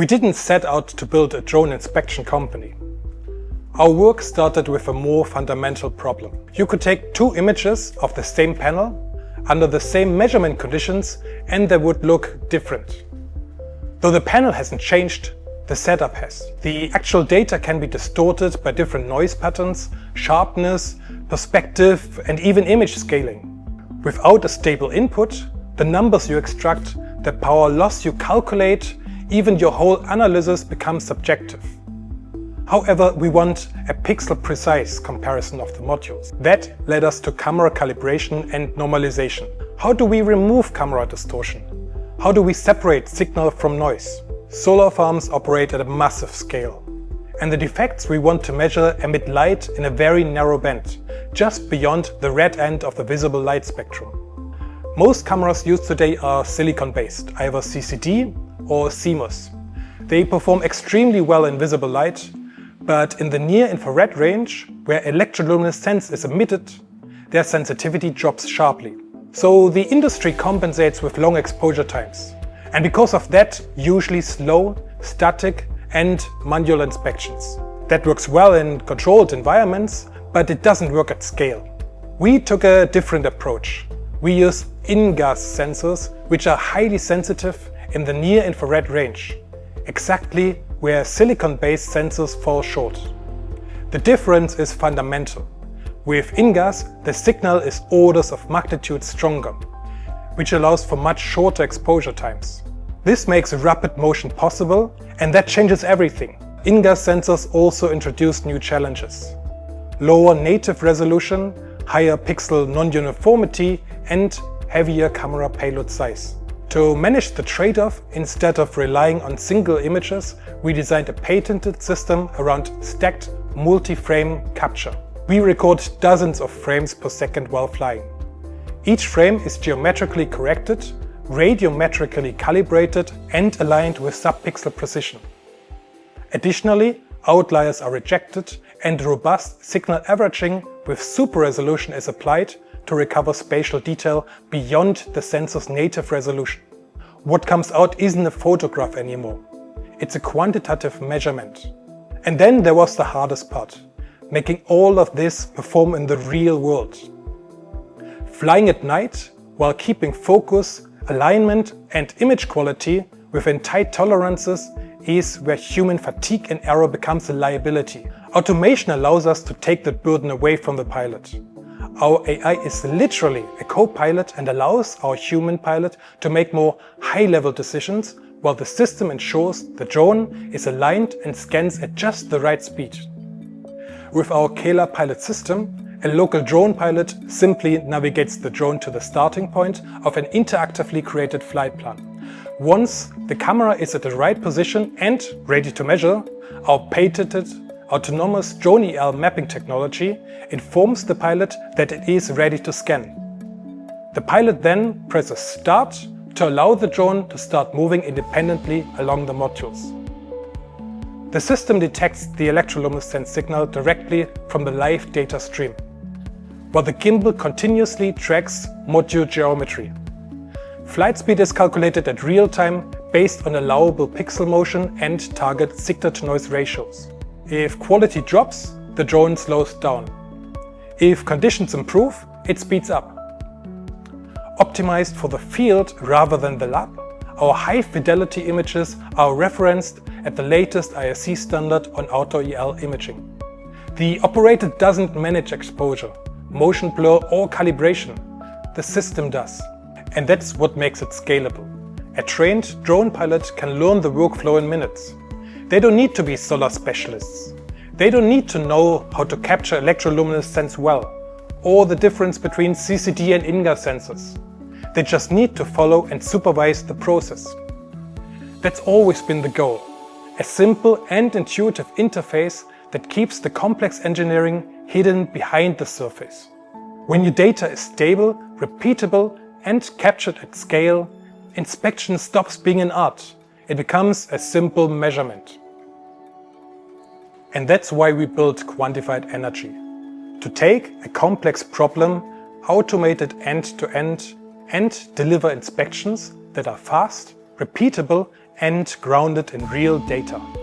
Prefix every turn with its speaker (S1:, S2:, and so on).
S1: We didn't set out to build a drone inspection company. Our work started with a more fundamental problem. You could take two images of the same panel under the same measurement conditions and they would look different. Though the panel hasn't changed, the setup has. The actual data can be distorted by different noise patterns, sharpness, perspective, and even image scaling. Without a stable input, the numbers you extract, the power loss you calculate, even your whole analysis becomes subjective. However, we want a pixel-precise comparison of the modules. That led us to camera calibration and normalization. How do we remove camera distortion? How do we separate signal from noise? Solar farms operate at a massive scale. And the defects we want to measure emit light in a very narrow band, just beyond the red end of the visible light spectrum. Most cameras used today are silicon-based, either CCD or CMOS. They perform extremely well in visible light, but in the near-infrared range, where electroluminescence is emitted, their sensitivity drops sharply. So the industry compensates with long exposure times. And because of that, usually slow, static and manual inspections. That works well in controlled environments, but it doesn't work at scale. We took a different approach. We use InGaAs sensors, which are highly sensitive in the near-infrared range, exactly where silicon-based sensors fall short. The difference is fundamental. With InGaAs, the signal is orders of magnitude stronger, which allows for much shorter exposure times. This makes rapid motion possible, and that changes everything. InGaAs sensors also introduce new challenges. Lower native resolution, higher pixel non-uniformity, and heavier camera payload size. To manage the trade-off, instead of relying on single images, we designed a patented system around stacked multi-frame capture. We record dozens of frames per second while flying. Each frame is geometrically corrected, radiometrically calibrated and aligned with sub-pixel precision. Additionally, outliers are rejected and robust signal averaging with super resolution is applied to recover spatial detail beyond the sensor's native resolution. What comes out isn't a photograph anymore. It's a quantitative measurement. And then there was the hardest part, making all of this perform in the real world. Flying at night while keeping focus, alignment and image quality within tight tolerances is where human fatigue and error becomes a liability. Automation allows us to take that burden away from the pilot. Our AI is literally a co-pilot and allows our human pilot to make more high-level decisions while the system ensures the drone is aligned and scans at just the right speed. With our Kela pilot system, a local drone pilot simply navigates the drone to the starting point of an interactively created flight plan. Once the camera is at the right position and ready to measure, our patented autonomous drone EL mapping technology informs the pilot that it is ready to scan. The pilot then presses start to allow the drone to start moving independently along the modules. The system detects the electroluminescence signal directly from the live data stream, while the gimbal continuously tracks module geometry. Flight speed is calculated at real time based on allowable pixel motion and target signal-to-noise ratios. If quality drops, the drone slows down. If conditions improve, it speeds up. Optimized for the field rather than the lab, our high-fidelity images are referenced at the latest ISC standard on outdoor EL imaging. The operator doesn't manage exposure, motion blur or calibration. The system does. And that's what makes it scalable. A trained drone pilot can learn the workflow in minutes. They don't need to be solar specialists. They don't need to know how to capture electroluminescence well, or the difference between CCD and InGaAs sensors. They just need to follow and supervise the process. That's always been the goal. A simple and intuitive interface that keeps the complex engineering hidden behind the surface. When your data is stable, repeatable, and captured at scale, inspection stops being an art. It becomes a simple measurement. And that's why we built Quantified Energy. To take a complex problem, automate it end-to-end, and deliver inspections that are fast, repeatable, and grounded in real data.